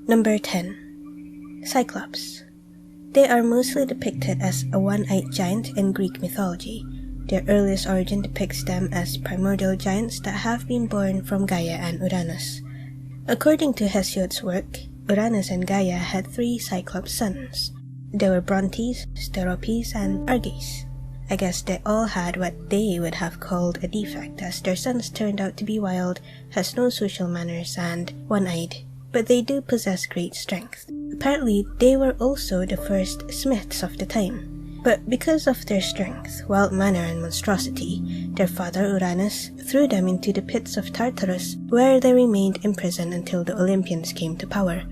Number 10. Cyclops. They are mostly depicted as a one-eyed giant in Greek mythology. Their earliest origin depicts them as primordial giants that have been born from Gaia and Uranus. According to Hesiod's work, Uranus and Gaia had 3 Cyclops sons. They were Brontes, Steropes, and Arges. I guess they all had what they would have called a defect, as their sons turned out to be wild, has no social manners, and one-eyed. But they do possess great strength. Apparently, they were also the first smiths of the time. But because of their strength, wild manner, and monstrosity, their father Uranus threw them into the pits of Tartarus, where they remained imprisoned until the Olympians came to power.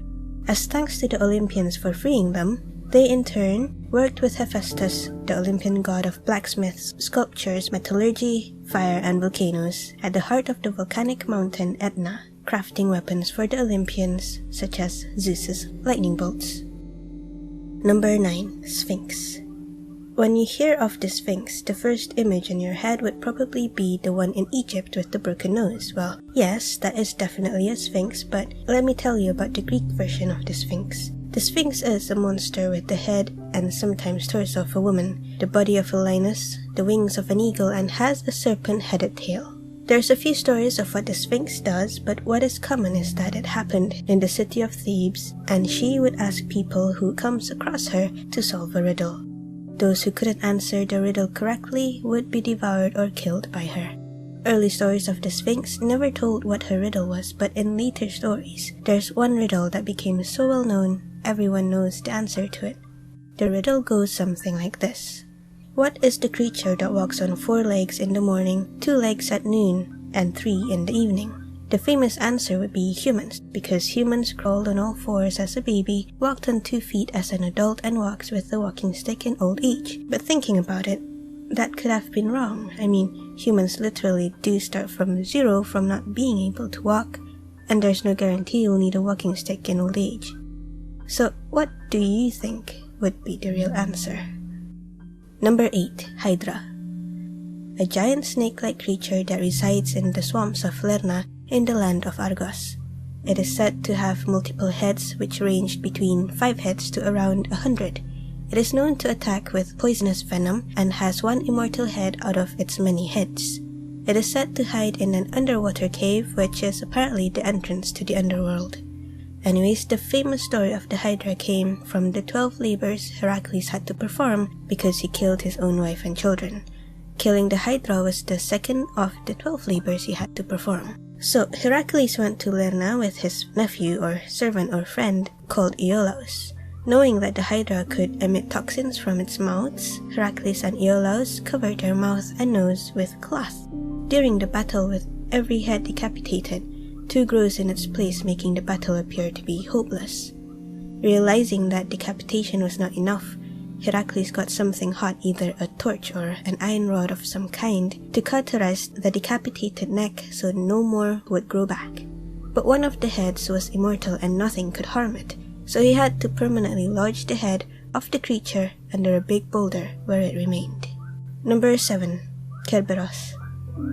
As thanks to the Olympians for freeing them, they in turn worked with Hephaestus, the Olympian god of blacksmiths, sculptures, metallurgy, fire, and volcanoes, at the heart of the volcanic mountain Etna, crafting weapons for the Olympians, such as Zeus's lightning bolts. Number 9. Sphinx. When you hear of the Sphinx, the first image in your head would probably be the one in Egypt with the broken nose. Well, yes, that is definitely a Sphinx, but let me tell you about the Greek version of the Sphinx. The Sphinx is a monster with the head and sometimes torso of a woman, the body of a lioness, the wings of an eagle, and has a serpent-headed tail. There's a few stories of what the Sphinx does, but what is common is that it happened in the city of Thebes, and she would ask people who comes across her to solve a riddle. Those who couldn't answer the riddle correctly would be devoured or killed by her. Early stories of the Sphinx never told what her riddle was, but in later stories, there's one riddle that became so well known, everyone knows the answer to it. The riddle goes something like this. What is the creature that walks on 4 legs in the morning, 2 legs at noon, and 3 in the evening? The famous answer would be humans, because humans crawled on all 4s as a baby, walked on 2 feet as an adult, and walks with the walking stick in old age. But thinking about it, that could have been wrong. I mean, humans literally do start from 0 from not being able to walk, and there's no guarantee you'll need a walking stick in old age. So what do you think would be the real answer? Number 8. Hydra. A giant snake-like creature that resides in the swamps of Lerna in the land of Argos. It is said to have multiple heads, which ranged between 5 heads to around 100. It is known to attack with poisonous venom and has 1 immortal head out of its many heads. It is said to hide in an underwater cave, which is apparently the entrance to the underworld. Anyways, the famous story of the Hydra came from the 12 labors Heracles had to perform because he killed his own wife and children. Killing the Hydra was the second of the 12 labors he had to perform. So Heracles went to Lerna with his nephew or servant or friend called Iolaus. Knowing that the Hydra could emit toxins from its mouths, Heracles and Iolaus covered their mouth and nose with cloth. During the battle, with every head decapitated, 2 grows in its place, making the battle appear to be hopeless. Realizing that decapitation was not enough, Heracles got something hot, either a torch or an iron rod of some kind, to cauterize the decapitated neck so no more would grow back. But one of the heads was immortal and nothing could harm it, so he had to permanently lodge the head of the creature under a big boulder where it remained. Number 7. Kerberos.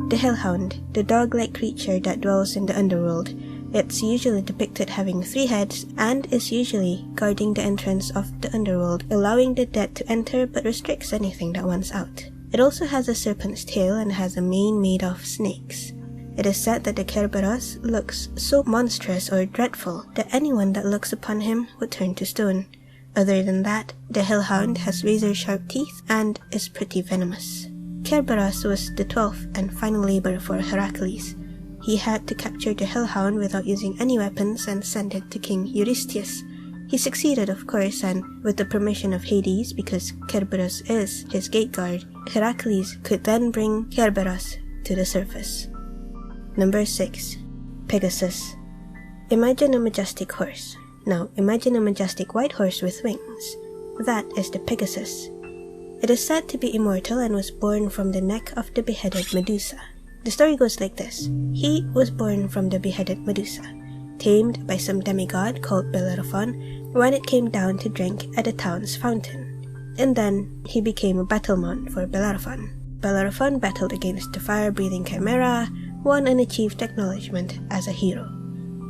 The Hellhound, the dog-like creature that dwells in the underworld. It's usually depicted having 3 heads and is usually guarding the entrance of the underworld, allowing the dead to enter but restricts anything that wants out. It also has a serpent's tail and has a mane made of snakes. It is said that the Kerberos looks so monstrous or dreadful that anyone that looks upon him would turn to stone. Other than that, the Hellhound has razor-sharp teeth and is pretty venomous. Kerberos was the 12th and final labor for Heracles. He had to capture the Hellhound without using any weapons and send it to King Eurystheus. He succeeded, of course, and with the permission of Hades, because Kerberos is his gate guard, Heracles could then bring Kerberos to the surface. Number 6. Pegasus. Imagine a majestic horse. Now, imagine a majestic white horse with wings. That is the Pegasus. It is said to be immortal and was born from the neck of the beheaded Medusa. The story goes like this. He was born from the beheaded Medusa, tamed by some demigod called Bellerophon when it came down to drink at the town's fountain. And then he became a battlemon for Bellerophon. Bellerophon battled against the fire-breathing chimera, won and achieved acknowledgement as a hero.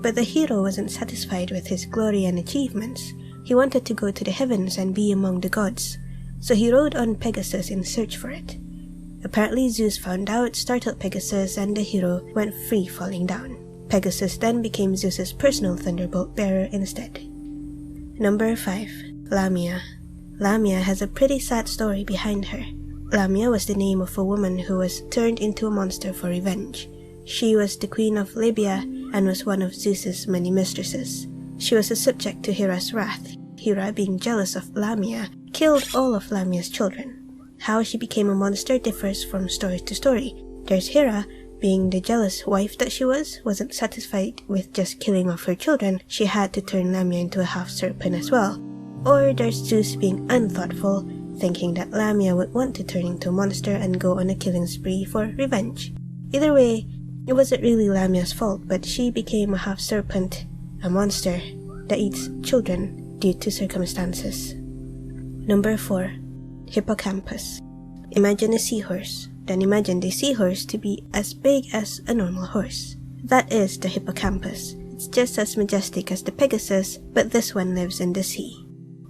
But the hero wasn't satisfied with his glory and achievements. He wanted to go to the heavens and be among the gods, so he rode on Pegasus in search for it. Apparently Zeus found out, startled Pegasus, and the hero went free falling down. Pegasus then became Zeus's personal thunderbolt bearer instead. Number 5. Lamia. Lamia has a pretty sad story behind her. Lamia was the name of a woman who was turned into a monster for revenge. She was the queen of Libya and was one of Zeus's many mistresses. She was a subject to Hera's wrath. Hera, being jealous of Lamia, killed all of Lamia's children. How she became a monster differs from story to story. There's Hera, being the jealous wife that she wasn't satisfied with just killing off her children. She had to turn Lamia into a half-serpent as well. Or there's Zeus being unthoughtful, thinking that Lamia would want to turn into a monster and go on a killing spree for revenge. Either way, it wasn't really Lamia's fault, but she became a half-serpent, a monster that eats children due to circumstances. Number 4. Hippocampus. Imagine a seahorse, then imagine the seahorse to be as big as a normal horse. That is the hippocampus. It's just as majestic as the Pegasus, but this one lives in the sea.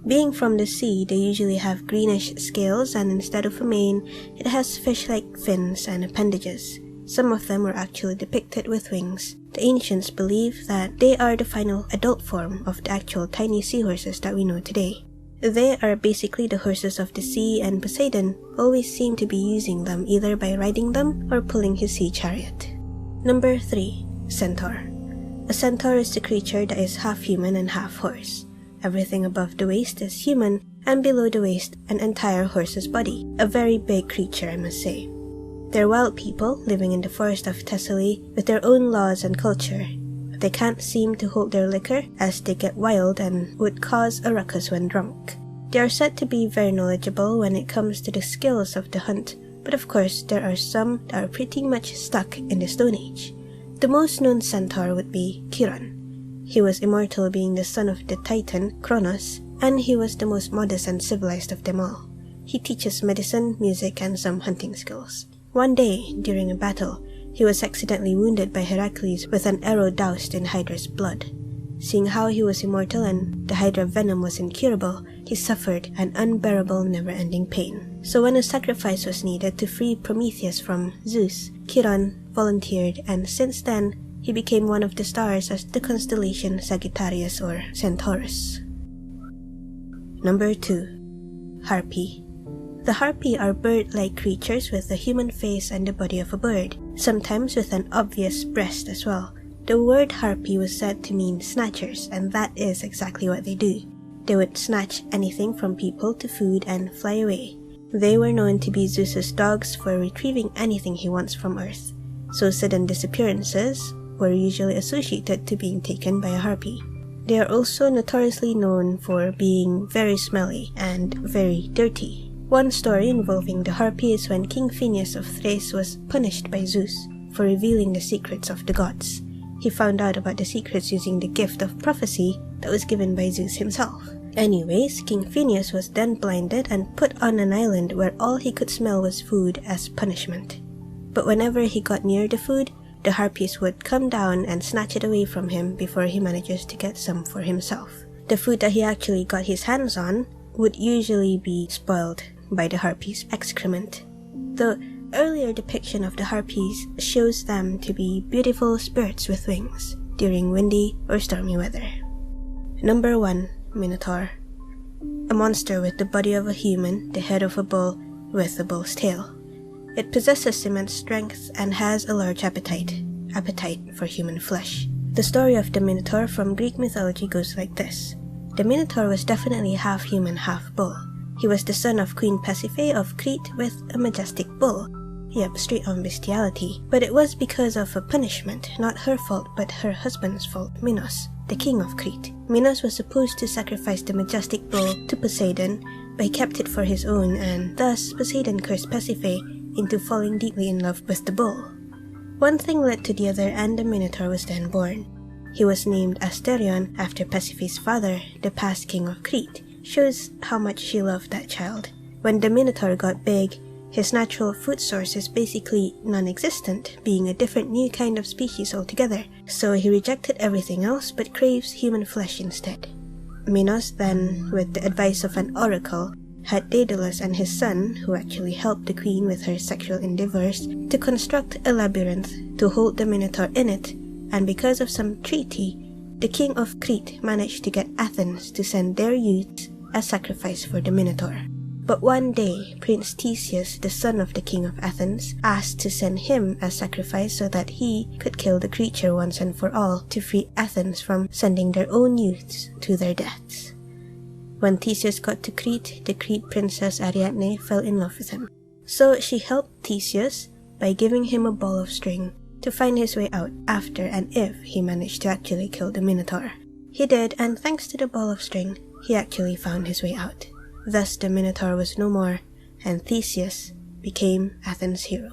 Being from the sea, they usually have greenish scales, and instead of a mane, it has fish-like fins and appendages. Some of them were actually depicted with wings. The ancients believe that they are the final adult form of the actual tiny seahorses that we know today. They are basically the horses of the sea, and Poseidon always seemed to be using them either by riding them or pulling his sea chariot. Number 3. Centaur. A centaur is a creature that is half human and half horse. Everything above the waist is human, and below the waist an entire horse's body. A very big creature, I must say. They're wild people living in the forest of Thessaly with their own laws and culture. They can't seem to hold their liquor as they get wild and would cause a ruckus when drunk. They are said to be very knowledgeable when it comes to the skills of the hunt, but of course there are some that are pretty much stuck in the Stone Age. The most known centaur would be Chiron. He was immortal, being the son of the Titan, Kronos, and he was the most modest and civilized of them all. He teaches medicine, music, and some hunting skills. One day, during a battle, he was accidentally wounded by Heracles with an arrow doused in Hydra's blood. Seeing how he was immortal and the Hydra venom was incurable, he suffered an unbearable, never-ending pain. So when a sacrifice was needed to free Prometheus from Zeus, Chiron volunteered, and since then, he became one of the stars as the constellation Sagittarius or Centaurus. Number 2. Harpy. The Harpy are bird-like creatures with a human face and the body of a bird, sometimes with an obvious breast as well. The word Harpy was said to mean snatchers, and that is exactly what they do. They would snatch anything from people to food and fly away. They were known to be Zeus's dogs for retrieving anything he wants from Earth, so sudden disappearances were usually associated to being taken by a Harpy. They are also notoriously known for being very smelly and very dirty. One story involving the Harpy is when King Phineus of Thrace was punished by Zeus for revealing the secrets of the gods. He found out about the secrets using the gift of prophecy that was given by Zeus himself. Anyways, King Phineus was then blinded and put on an island where all he could smell was food as punishment. But whenever he got near the food, the Harpies would come down and snatch it away from him before he manages to get some for himself. The food that he actually got his hands on would usually be spoiled by the Harpies' excrement. The earlier depiction of the Harpies shows them to be beautiful spirits with wings during windy or stormy weather. Number 1. Minotaur. A monster with the body of a human, the head of a bull, with a bull's tail. It possesses immense strength and has a large appetite for human flesh. The story of the Minotaur from Greek mythology goes like this. The Minotaur was definitely half human, half bull. He was the son of Queen Pasiphae of Crete with a majestic bull. Yep, straight on bestiality. But it was because of a punishment, not her fault but her husband's fault, Minos, the king of Crete. Minos was supposed to sacrifice the majestic bull to Poseidon, but he kept it for his own, and thus Poseidon cursed Pasiphae into falling deeply in love with the bull. One thing led to the other, and the Minotaur was then born. He was named Asterion after Pasiphae's father, the past king of Crete. Shows how much she loved that child. When the Minotaur got big, His natural food source is basically non-existent, being a different new kind of species altogether, so he rejected everything else but craves human flesh instead. Minos then, with the advice of an oracle, had Daedalus and his son, who actually helped the queen with her sexual endeavors, to construct a labyrinth to hold the Minotaur in it, and because of some treaty, the king of Crete managed to get Athens to send their youths as sacrifice for the Minotaur. But one day, Prince Theseus, the son of the king of Athens, asked to send him as sacrifice so that he could kill the creature once and for all to free Athens from sending their own youths to their deaths. When Theseus got to Crete, the Crete princess Ariadne fell in love with him. So she helped Theseus by giving him a ball of string to find his way out after and if he managed to actually kill the Minotaur. He did, and thanks to the ball of string, he actually found his way out. Thus the Minotaur was no more, and Theseus became Athens' hero.